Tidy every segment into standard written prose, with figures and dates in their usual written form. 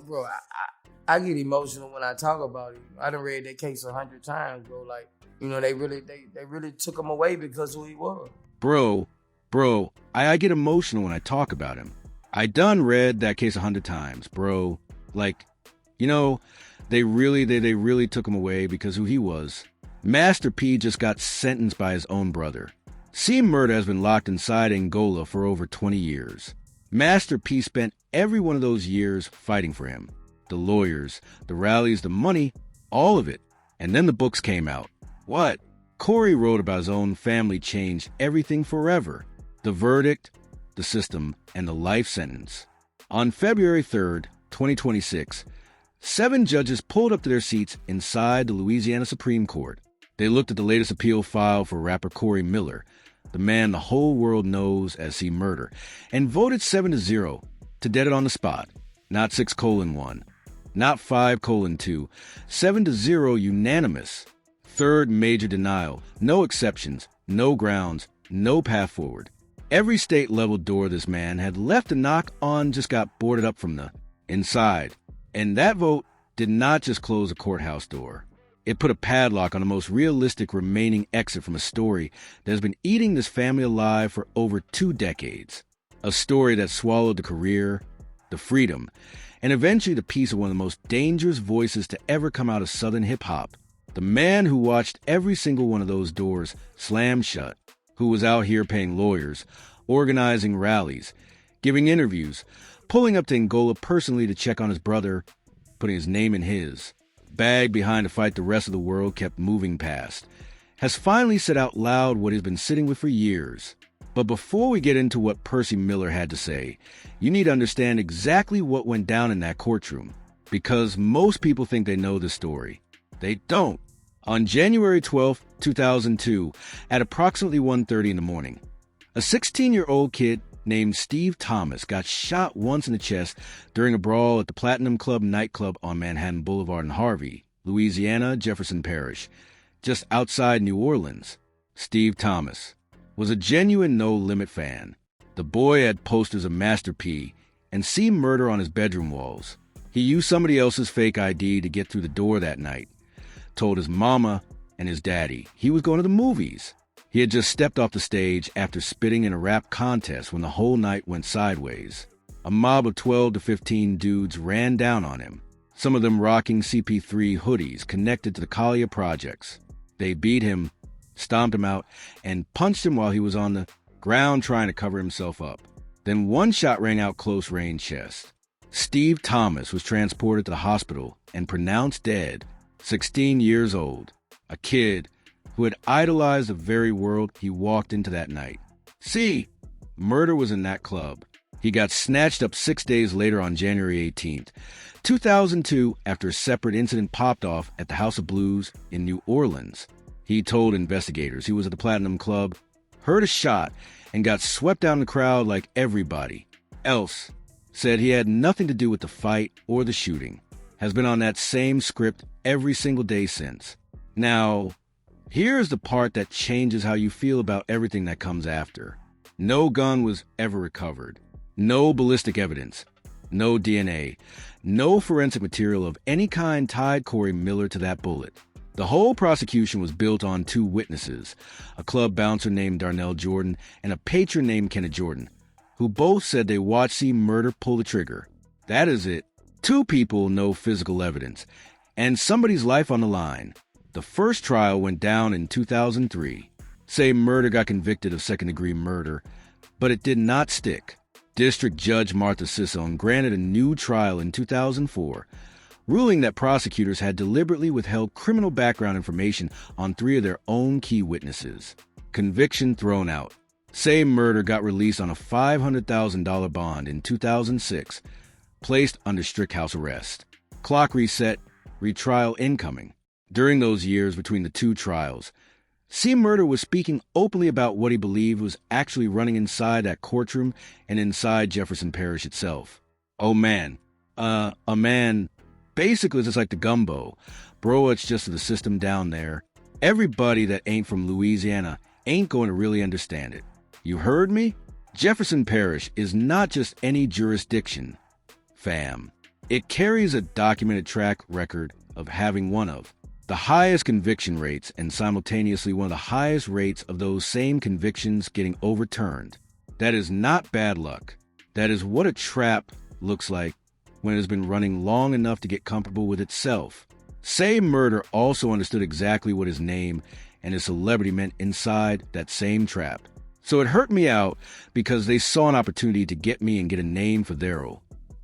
bro, I get emotional when I talk about it. I done read that case 100 times, bro. Like, they really took him away because who he was. Bro, I get emotional when I talk about him. I done read that case 100 times, bro. Like, they really took him away because who he was. Master P just got sentenced by his own brother. C Murder has been locked inside Angola for over 20 years. Master P spent every one of those years fighting for him. The lawyers, the rallies, the money, all of it. And then the books came out. What? Corey wrote about his own family changed everything forever. The verdict, the system, and the life sentence. On February 3rd, 2026, 7 judges pulled up to their seats inside the Louisiana Supreme Court. They looked at the latest appeal filed for rapper Corey Miller, the man the whole world knows as C Murder, and voted 7-0 to dead it on the spot. Not 6:1, not 5:2, 7-0 unanimous. Third major denial, no exceptions, no grounds, no path forward. Every state-level door this man had left to knock on just got boarded up from the inside. And that vote did not just close a courthouse door. It put a padlock on the most realistic remaining exit from a story that has been eating this family alive for over 2 decades. A story that swallowed the career, the freedom, and eventually the peace of one of the most dangerous voices to ever come out of Southern hip-hop. The man who watched every single one of those doors slam shut, who was out here paying lawyers, organizing rallies, giving interviews, pulling up to Angola personally to check on his brother, putting his name in his, bag behind a fight the rest of the world kept moving past, has finally said out loud what he's been sitting with for years. But before we get into what Percy Miller had to say, you need to understand exactly what went down in that courtroom, because most people think they know the story. They don't. On January 12, 2002, at approximately 1:30 in the morning, a 16-year-old kid named Steve Thomas got shot once in the chest during a brawl at the Platinum Club nightclub on Manhattan Boulevard in Harvey, Louisiana, Jefferson Parish, just outside New Orleans. Steve Thomas was a genuine No Limit fan. The boy had posters of Master P and C Murder on his bedroom walls. He used somebody else's fake ID to get through the door that night. Told his mama and his daddy he was going to the movies. He had just stepped off the stage after spitting in a rap contest when the whole night went sideways. A mob of 12 to 15 dudes ran down on him, some of them rocking CP3 hoodies connected to the Collier projects. They beat him, stomped him out, and punched him while he was on the ground trying to cover himself up. Then one shot rang out close range chest. Steve Thomas was transported to the hospital and pronounced dead, 16 years old, a kid who had idolized the very world he walked into that night. C Murder was in that club. He got snatched up 6 days later on January 18th, 2002, after a separate incident popped off at the House of Blues in New Orleans. He told investigators he was at the Platinum Club, heard a shot, and got swept down the crowd like everybody else. Said he had nothing to do with the fight or the shooting. Has been on that same script every single day since. Now, here's the part that changes how you feel about everything that comes after. No gun was ever recovered. No ballistic evidence. No DNA. No forensic material of any kind tied Corey Miller to that bullet. The whole prosecution was built on 2 witnesses, a club bouncer named Darnell Jordan and a patron named Kenneth Jordan, who both said they watched C Murder pull the trigger. That is it. 2 people, no physical evidence, and somebody's life on the line. The first trial went down in 2003. Say Murder got convicted of second-degree murder, but it did not stick. District Judge Martha Sisson granted a new trial in 2004, ruling that prosecutors had deliberately withheld criminal background information on 3 of their own key witnesses. Conviction thrown out. Say Murder got released on a $500,000 bond in 2006, placed under strict house arrest. Clock reset, retrial incoming. During those years between the 2 trials, C Murder was speaking openly about what he believed was actually running inside that courtroom and inside Jefferson Parish itself. Oh man, a man, basically it's like the gumbo. Bro, it's just the system down there. Everybody that ain't from Louisiana ain't going to really understand it. You heard me? Jefferson Parish is not just any jurisdiction, fam. It carries a documented track record of having one of the highest conviction rates and simultaneously one of the highest rates of those same convictions getting overturned. That is not bad luck. That is what a trap looks like when it has been running long enough to get comfortable with itself. Say Murder also understood exactly what his name and his celebrity meant inside that same trap. So it hurt me out because they saw an opportunity to get me and get a name for Daryl.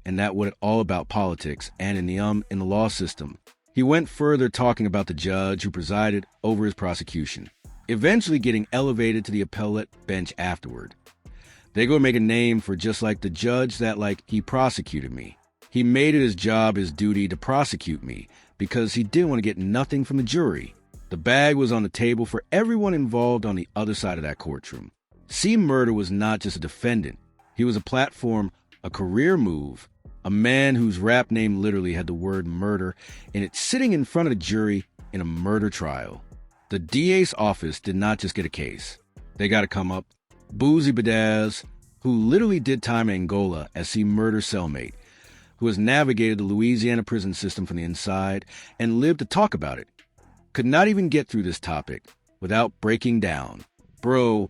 And that what it all about politics and in the law system. He went further talking about the judge who presided over his prosecution, eventually getting elevated to the appellate bench afterward. They go make a name for just like the judge that he prosecuted me. He made it his job, his duty to prosecute me because he didn't want to get nothing from the jury. The bag was on the table for everyone involved on the other side of that courtroom. C. Murder was not just a defendant. He was a platform, a career move, a man whose rap name literally had the word murder in it, sitting in front of the jury in a murder trial. The DA's office did not just get a case. They got to come up. Boozy Badaz, who literally did time in Angola as C. Murder's cellmate, who has navigated the Louisiana prison system from the inside and lived to talk about it, could not even get through this topic without breaking down. Bro,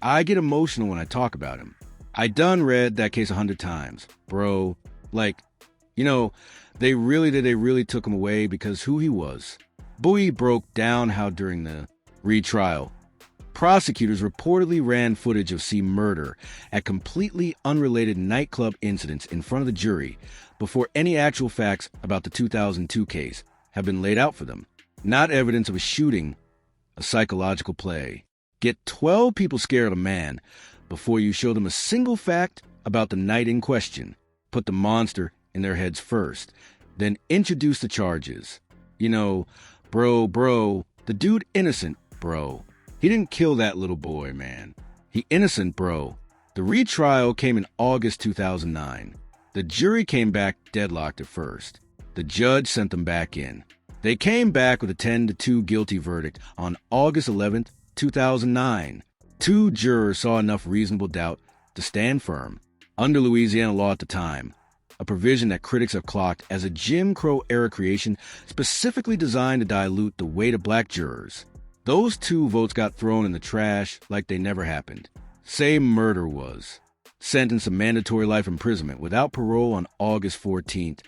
I get emotional when I talk about him. I done read that case 100 times, bro. They really took him away because who he was. Bowie broke down how during the retrial, prosecutors reportedly ran footage of C. Murder at completely unrelated nightclub incidents in front of the jury before any actual facts about the 2002 case have been laid out for them. Not evidence of a shooting, a psychological play. Get 12 people scared of a man before you show them a single fact about the night in question. Put the monster in their heads first, then introduce the charges. Bro, the dude innocent, bro. He didn't kill that little boy, man. He innocent, bro. The retrial came in August 2009. The jury came back deadlocked at first. The judge sent them back in. They came back with a 10-2 guilty verdict on August 11th, 2009. 2 jurors saw enough reasonable doubt to stand firm. Under Louisiana law at the time, a provision that critics have clocked as a Jim Crow-era creation specifically designed to dilute the weight of black jurors. Those 2 votes got thrown in the trash like they never happened. Say Murder was sentenced to mandatory life imprisonment without parole on August 14th,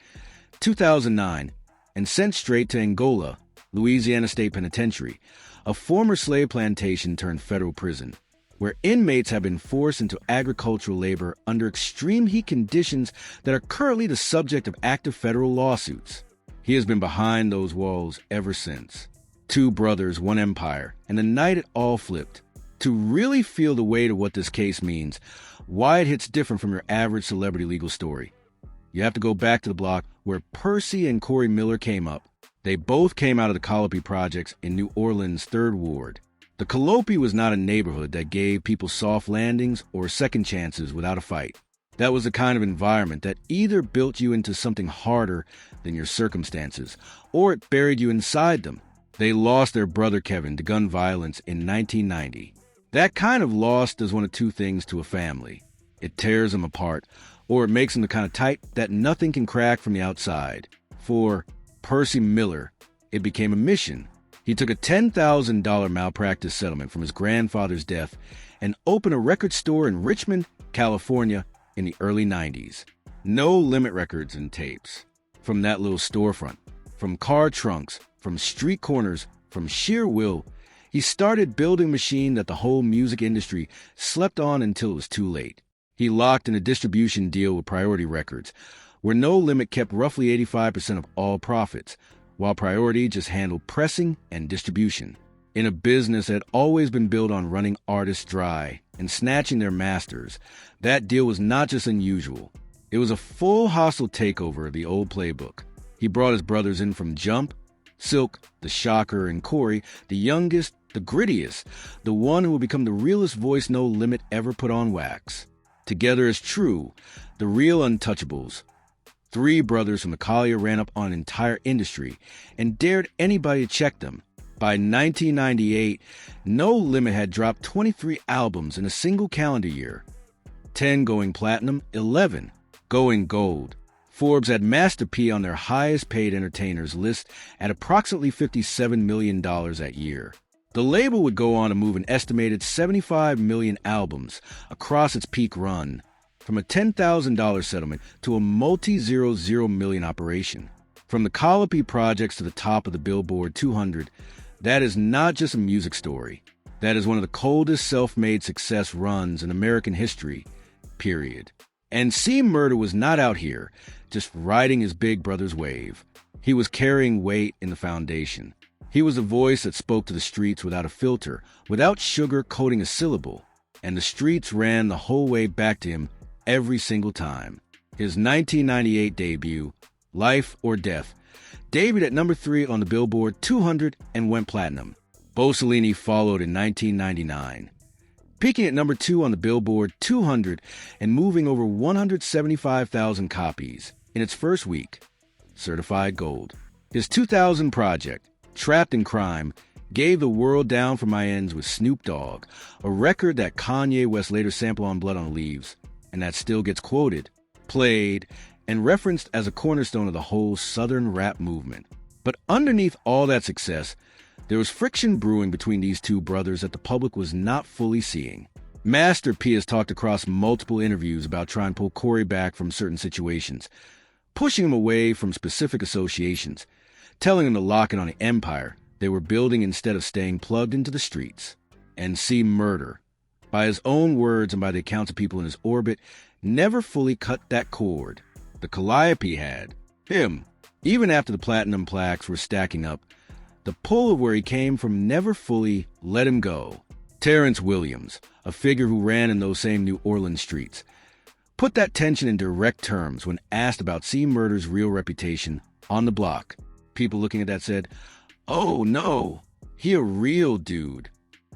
2009, and sent straight to Angola, Louisiana State Penitentiary, a former slave plantation turned federal prison, where inmates have been forced into agricultural labor under extreme heat conditions that are currently the subject of active federal lawsuits. He has been behind those walls ever since. 2 brothers, 1 empire, and the night it all flipped. To really feel the weight of what this case means, why it hits different from your average celebrity legal story, you have to go back to the block where Percy and Corey Miller came up. They both came out of the Colopy projects in New Orleans' 3rd Ward. The Colopy was not a neighborhood that gave people soft landings or second chances without a fight. That was the kind of environment that either built you into something harder than your circumstances, or it buried you inside them. They lost their brother Kevin to gun violence in 1990. That kind of loss does one of 2 things to a family. It tears them apart, or it makes them the kind of tight that nothing can crack from the outside. For Percy Miller, it became a mission. He took a $10,000 malpractice settlement from his grandfather's death and opened a record store in Richmond, California in the early 90s. No limit records and tapes. From that little storefront, from car trunks, from street corners, from sheer will, he started building a machine that the whole music industry slept on until it was too late. He locked in a distribution deal with Priority Records, where No Limit kept roughly 85% of all profits, while Priority just handled pressing and distribution. In a business that had always been built on running artists dry and snatching their masters, that deal was not just unusual. It was a full hostile takeover of the old playbook. He brought his brothers in from Jump, Silk, the Shocker, and Corey, the youngest, the grittiest, the one who would become the realest voice No Limit ever put on wax. Together as True, the real untouchables. 3 brothers from the Collier ran up on an entire industry and dared anybody to check them. By 1998, No Limit had dropped 23 albums in a single calendar year, 10 going platinum, 11 going gold, Forbes had Master P on their highest-paid entertainers list at approximately $57 million that year. The label would go on to move an estimated 75 million albums across its peak run, from a $10,000 settlement to a multi-zero million operation. From the Colopy projects to the top of the Billboard 200, that is not just a music story. That is one of the coldest self-made success runs in American history, period. And C. Murder was not out here just riding his big brother's wave. He was carrying weight in the foundation. He was a voice that spoke to the streets without a filter, without sugar coating a syllable. And the streets ran the whole way back to him every single time. His 1998 debut, Life or Death, debuted at number 3 on the Billboard 200 and went platinum. Bossellini followed in 1999, peaking at number 2 on the Billboard 200 and moving over 175,000 copies in its first week, certified gold. His 2000 project, Trapped in Crime, gave the world down for my ends with Snoop Dogg, a record that Kanye West later sampled on Blood on the Leaves, and that still gets quoted, played, and referenced as a cornerstone of the whole Southern rap movement. But underneath all that success, there was friction brewing between these two brothers that the public was not fully seeing. Master P has talked across multiple interviews about trying to pull Corey back from certain situations, pushing him away from specific associations, telling him to lock in on the empire they were building instead of staying plugged into the streets. And C. Murder, by his own words and by the accounts of people in his orbit, never fully cut that cord. The Calliope had. Him. Even after the platinum plaques were stacking up, the pull of where he came from never fully let him go. Terrence Williams, a figure who ran in those same New Orleans streets, put that tension in direct terms when asked about C. Murder's real reputation on the block. People looking at that said, "Oh no, he a real dude.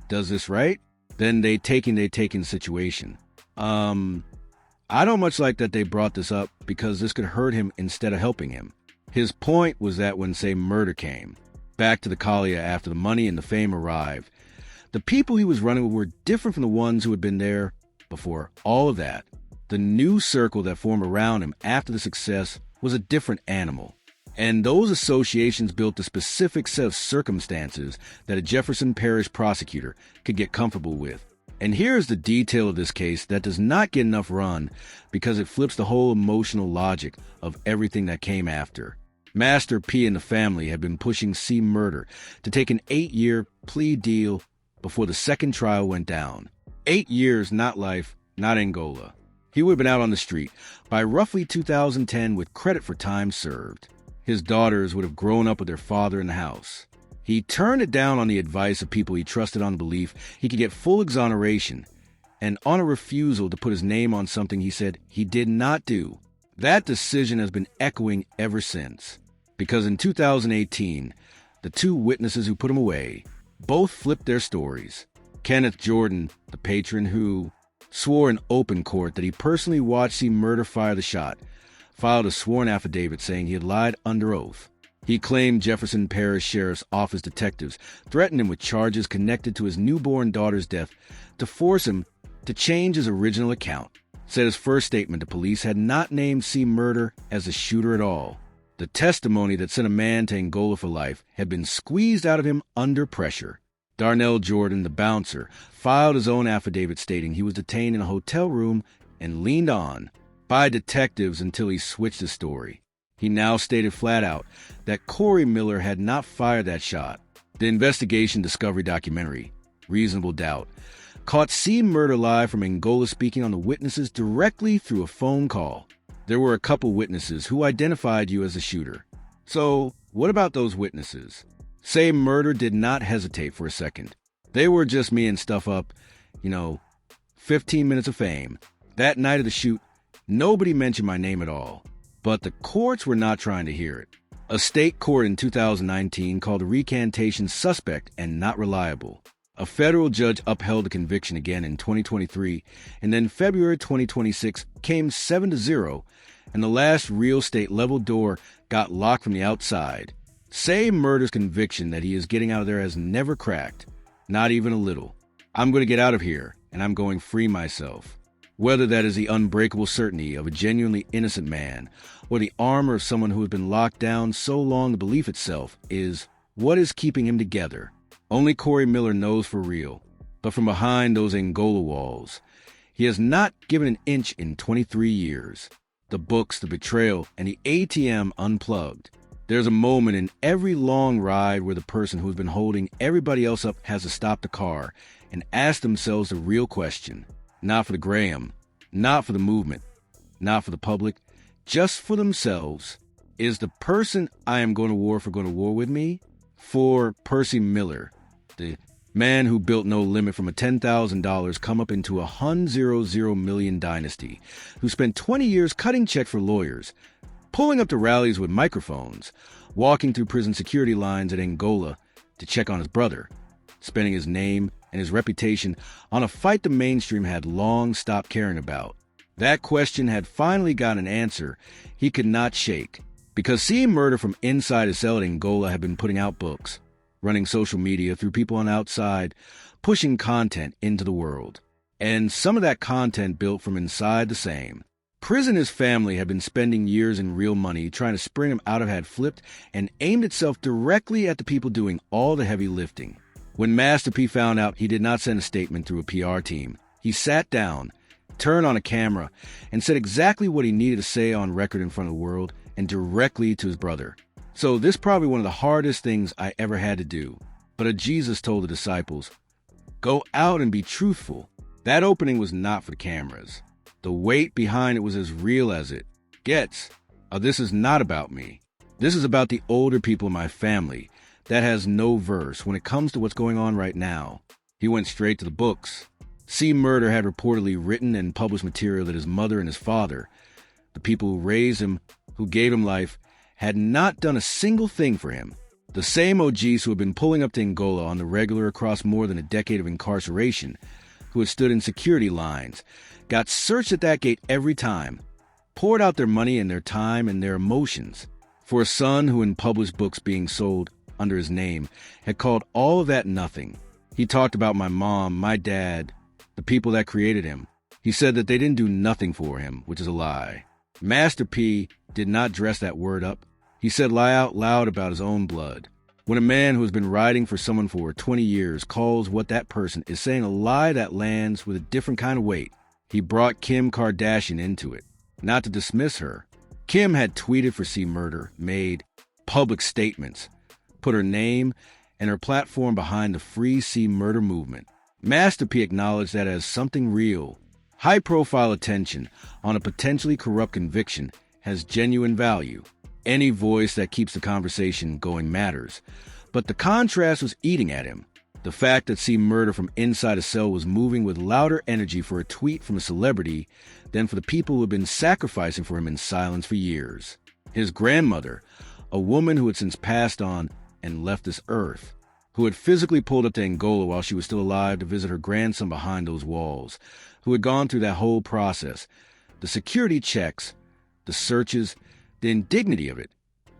Does this right?" Then they taking the situation. I don't much like that they brought this up because this could hurt him instead of helping him. His point was that when, say, Murder came back to the Collier after the money and the fame arrived, the people he was running with were different from the ones who had been there before all of that. The new circle that formed around him after the success was a different animal. And those associations built a specific set of circumstances that a Jefferson Parish prosecutor could get comfortable with. And here's the detail of this case that does not get enough run because it flips the whole emotional logic of everything that came after. Master P and the family had been pushing C. Murder to take an 8-year plea deal before the second trial went down. 8 years, not life, not Angola. He would have been out on the street by roughly 2010 with credit for time served. His daughters would have grown up with their father in the house. He turned it down on the advice of people he trusted on the belief he could get full exoneration, and on a refusal to put his name on something he said he did not do. That decision has been echoing ever since, because in 2018, the two witnesses who put him away both flipped their stories. Kenneth Jordan, the patron who swore in open court that he personally watched C. Murder fire the shot, filed a sworn affidavit saying he had lied under oath. He claimed Jefferson Parish Sheriff's Office detectives threatened him with charges connected to his newborn daughter's death to force him to change his original account. Said his first statement to police had not named C. Murder as the shooter at all. The testimony that sent a man to Angola for life had been squeezed out of him under pressure. Darnell Jordan, the bouncer, filed his own affidavit stating he was detained in a hotel room and leaned on by detectives until he switched his story. He now stated flat out that Corey Miller had not fired that shot. The investigation discovery documentary, Reasonable Doubt, caught C. Murder live from Angola speaking on the witnesses directly through a phone call. There were a couple witnesses who identified you as the shooter. So, what about those witnesses? Say Murder did not hesitate for a second. They were just me and stuff up, 15 minutes of fame. That night of the shoot, nobody mentioned my name at all. But the courts were not trying to hear it. A state court in 2019 called the recantation suspect and not reliable. A federal judge upheld the conviction again in 2023, and then February 2026 came 7-0, and the last real state-level door got locked from the outside. Say Murder's conviction that he is getting out of there has never cracked, not even a little. I'm going to get out of here, and I'm going free myself. Whether that is the unbreakable certainty of a genuinely innocent man, or the armor of someone who has been locked down so long the belief itself is what is keeping him together. Only Corey Miller knows for real. But from behind those Angola walls, he has not given an inch in 23 years. The books, the betrayal, and the ATM unplugged. There's a moment in every long ride where the person who's been holding everybody else up has to stop the car and ask themselves the real question. Not for the Graham, not for the movement, not for the public, just for themselves. Is the person I am going to war for going to war with me? For Percy Miller, the man who built No Limit from a $10,000 come up into a $100 million dynasty, who spent 20 years cutting checks for lawyers, pulling up to rallies with microphones, walking through prison security lines at Angola to check on his brother, spending his name and his reputation on a fight the mainstream had long stopped caring about. That question had finally got an answer he could not shake, because seeing murder from inside his cell at Angola had been putting out books, running social media through people on the outside, pushing content into the world. And some of that content built from inside the same. Prison his family had been spending years in real money trying to spring him out of had flipped and aimed itself directly at the people doing all the heavy lifting. When Master P found out he did not send a statement through a PR team, he sat down, turned on a camera, and said exactly what he needed to say on record in front of the world and directly to his brother. So this is probably one of the hardest things I ever had to do. But Jesus told the disciples, "Go out and be truthful." That opening was not for the cameras. The weight behind it was as real as it gets. This is not about me. This is about the older people in my family that has no verse when it comes to what's going on right now. He went straight to the books. C. Murder had reportedly written and published material that his mother and his father, the people who raised him, who gave him life, had not done a single thing for him. The same OGs who had been pulling up to Angola on the regular across more than a decade of incarceration, who had stood in security lines, got searched at that gate every time, poured out their money and their time and their emotions for a son who, in published books being sold under his name, had called all of that nothing. He talked about my mom, my dad, the people that created him. He said that they didn't do nothing for him, which is a lie. Master P did not dress that word up. He said lie out loud about his own blood. When a man who has been writing for someone for 20 years calls what that person is saying a lie that lands with a different kind of weight, he brought Kim Kardashian into it. Not to dismiss her. Kim had tweeted for C. Murder, made public statements, put her name and her platform behind the Free C. Murder movement. Master P acknowledged that as something real. High-profile attention on a potentially corrupt conviction has genuine value. Any voice that keeps the conversation going matters. But the contrast was eating at him. The fact that C. Murder from inside a cell was moving with louder energy for a tweet from a celebrity than for the people who had been sacrificing for him in silence for years. His grandmother, a woman who had since passed on and left this earth, who had physically pulled up to Angola while she was still alive to visit her grandson behind those walls, who had gone through that whole process, the security checks, the searches, the indignity of it,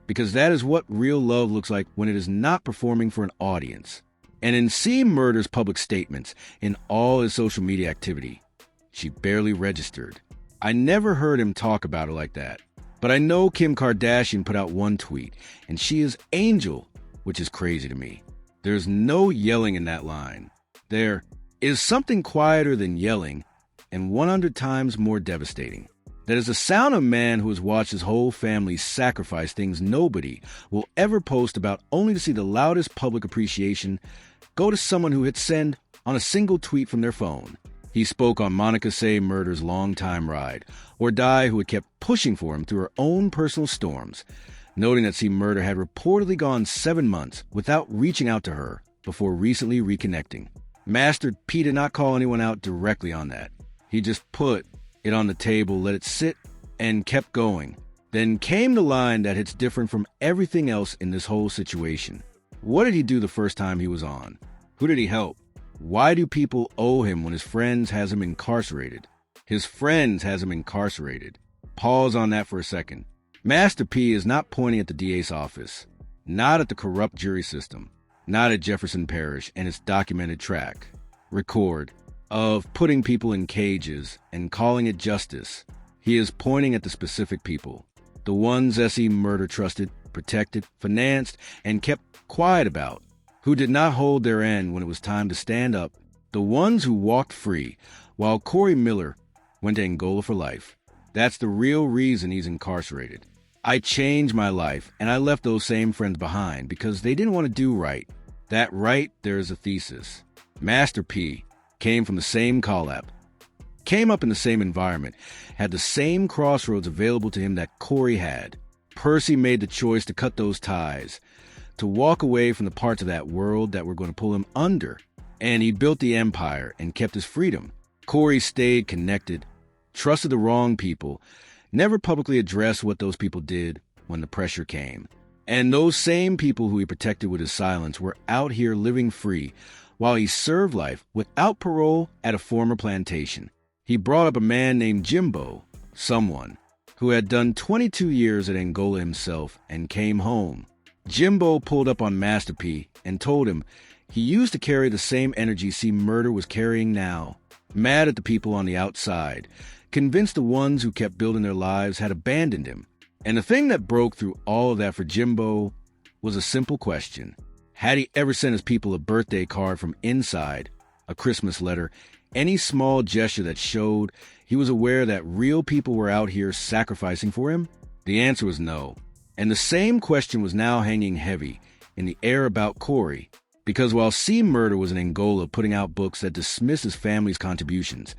because that is what real love looks like when it is not performing for an audience. And in C. Murder's public statements, in all his social media activity, she barely registered. I never heard him talk about her like that. But I know Kim Kardashian put out one tweet, and she is Angel, which is crazy to me. There's no yelling in that line. There is something quieter than yelling, and 100 times more devastating. That is the sound of a man who has watched his whole family sacrifice things nobody will ever post about, only to see the loudest public appreciation go to someone who hit send on a single tweet from their phone. He spoke on Monica C. Murder's long-time ride, or die, who had kept pushing for him through her own personal storms, noting that C. Murder had reportedly gone 7 months without reaching out to her before recently reconnecting. Master P did not call anyone out directly on that. He just put it on the table, let it sit, and kept going. Then came the line that hits different from everything else in this whole situation. What did he do the first time he was on? Who did he help? Why do people owe him when his friends has him incarcerated? His friends has him incarcerated. Pause on that for a second. Master P is not pointing at the DA's office, not at the corrupt jury system, not at Jefferson Parish and its documented track record of putting people in cages and calling it justice. He is pointing at the specific people, the ones S.E. Murder trusted, protected, financed, and kept quiet about, who did not hold their end when it was time to stand up, the ones who walked free, while Corey Miller went to Angola for life. That's the real reason he's incarcerated. I changed my life, and I left those same friends behind because they didn't want to do right. That right there is a thesis. Master P came from the same call-up, came up in the same environment, had the same crossroads available to him that Corey had. Percy made the choice to cut those ties, to walk away from the parts of that world that were going to pull him under. And he built the empire and kept his freedom. Corey stayed connected, trusted the wrong people, never publicly addressed what those people did when the pressure came. And those same people who he protected with his silence were out here living free while he served life without parole at a former plantation. He brought up a man named Jimbo, someone who had done 22 years at Angola himself and came home. Jimbo pulled up on Master P and told him he used to carry the same energy C. Murder was carrying now, mad at the people on the outside, convinced the ones who kept building their lives had abandoned him. And the thing that broke through all of that for Jimbo was a simple question. Had he ever sent his people a birthday card from inside, a Christmas letter, any small gesture that showed he was aware that real people were out here sacrificing for him? The answer was no. And the same question was now hanging heavy in the air about Corey, because while C. Murder was in Angola putting out books that dismissed his family's contributions,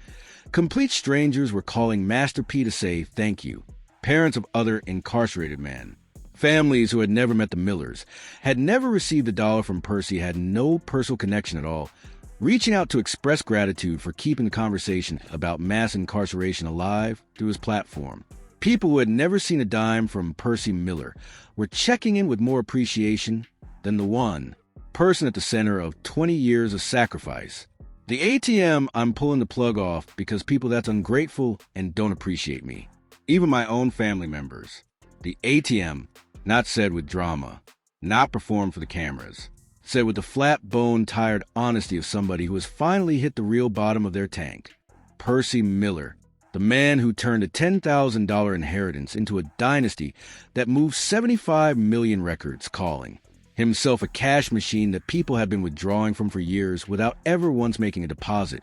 complete strangers were calling Master P to say thank you. Parents of other incarcerated men, families who had never met the Millers, had never received a dollar from Percy, had no personal connection at all, reaching out to express gratitude for keeping the conversation about mass incarceration alive through his platform. People who had never seen a dime from Percy Miller were checking in with more appreciation than the one person at the center of 20 years of sacrifice. The ATM, I'm pulling the plug off because people that's ungrateful and don't appreciate me. Even my own family members. The ATM, not said with drama, not performed for the cameras, said with the flat-boned, tired honesty of somebody who has finally hit the real bottom of their tank. Percy Miller, the man who turned a $10,000 inheritance into a dynasty that moved 75 million records calling. Himself a cash machine that people had been withdrawing from for years without ever once making a deposit,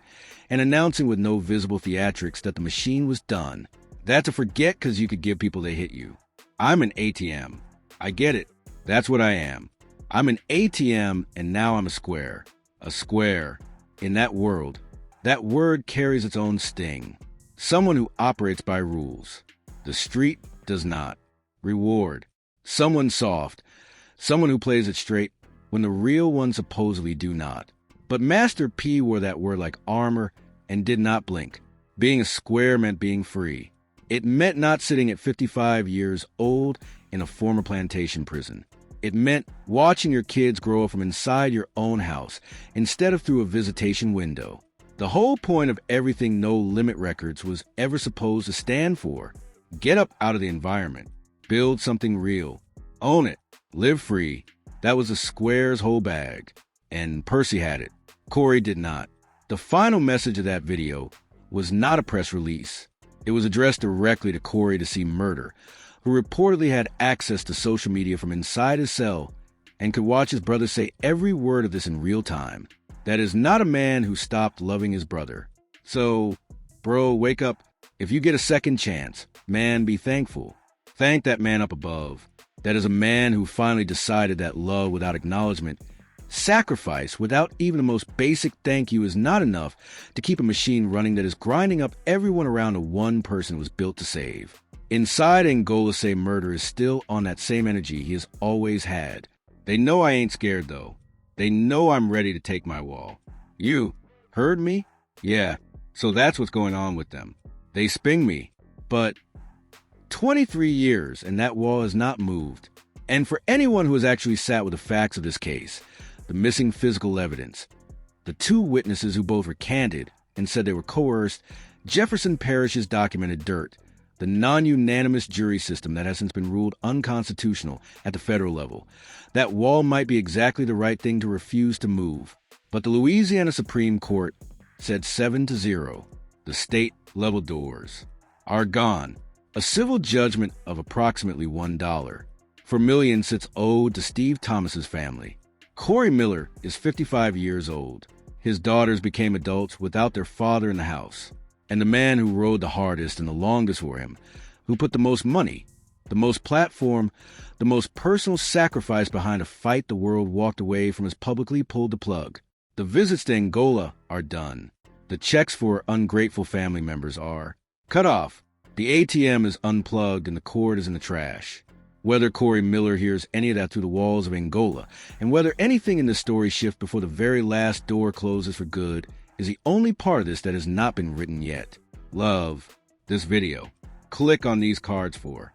and announcing with no visible theatrics that the machine was done. That's a forget because you could give people they hit you. I'm an ATM. I get it. That's what I am. I'm an ATM, and now I'm a square. A square. In that world, that word carries its own sting. Someone who operates by rules. The street does not. Reward. Someone soft. Someone who plays it straight when the real ones supposedly do not. But Master P wore that word like armor and did not blink. Being a square meant being free. It meant not sitting at 55 years old in a former plantation prison. It meant watching your kids grow up from inside your own house instead of through a visitation window. The whole point of everything No Limit Records was ever supposed to stand for. Get up out of the environment. Build something real. Own it. Live free. That was the square's whole bag. And Percy had it. Corey did not. The final message of that video was not a press release. It was addressed directly to Corey to see Murder, who reportedly had access to social media from inside his cell and could watch his brother say every word of this in real time. That is not a man who stopped loving his brother. So, bro, wake up. If you get a second chance, man, be thankful. Thank that man up above. That is a man who finally decided that love without acknowledgement, sacrifice without even the most basic thank you is not enough to keep a machine running that is grinding up everyone around the one person it was built to save. Inside Angola, say Murder is still on that same energy he has always had. They know I ain't scared, though. They know I'm ready to take my wall. You heard me? Yeah, so that's what's going on with them. They sping me, but 23 years and that wall has not moved. And for anyone who has actually sat with the facts of this case, the missing physical evidence, the two witnesses who both recanted and said they were coerced, Jefferson Parish's documented dirt, the non-unanimous jury system that has since been ruled unconstitutional at the federal level, that wall might be exactly the right thing to refuse to move. But the Louisiana Supreme Court said 7-0. The state-level doors are gone. A civil judgment of approximately $1 for millions sits owed to Steve Thomas's family. Corey Miller is 55 years old. His daughters became adults without their father in the house. And the man who rode the hardest and the longest for him, who put the most money, the most platform, the most personal sacrifice behind a fight the world walked away from, has publicly pulled the plug. The visits to Angola are done. The checks for ungrateful family members are cut off. The ATM is unplugged and the cord is in the trash. Whether Corey Miller hears any of that through the walls of Angola, and whether anything in this story shifts before the very last door closes for good, is the only part of this that has not been written yet. Love this video. Click on these cards for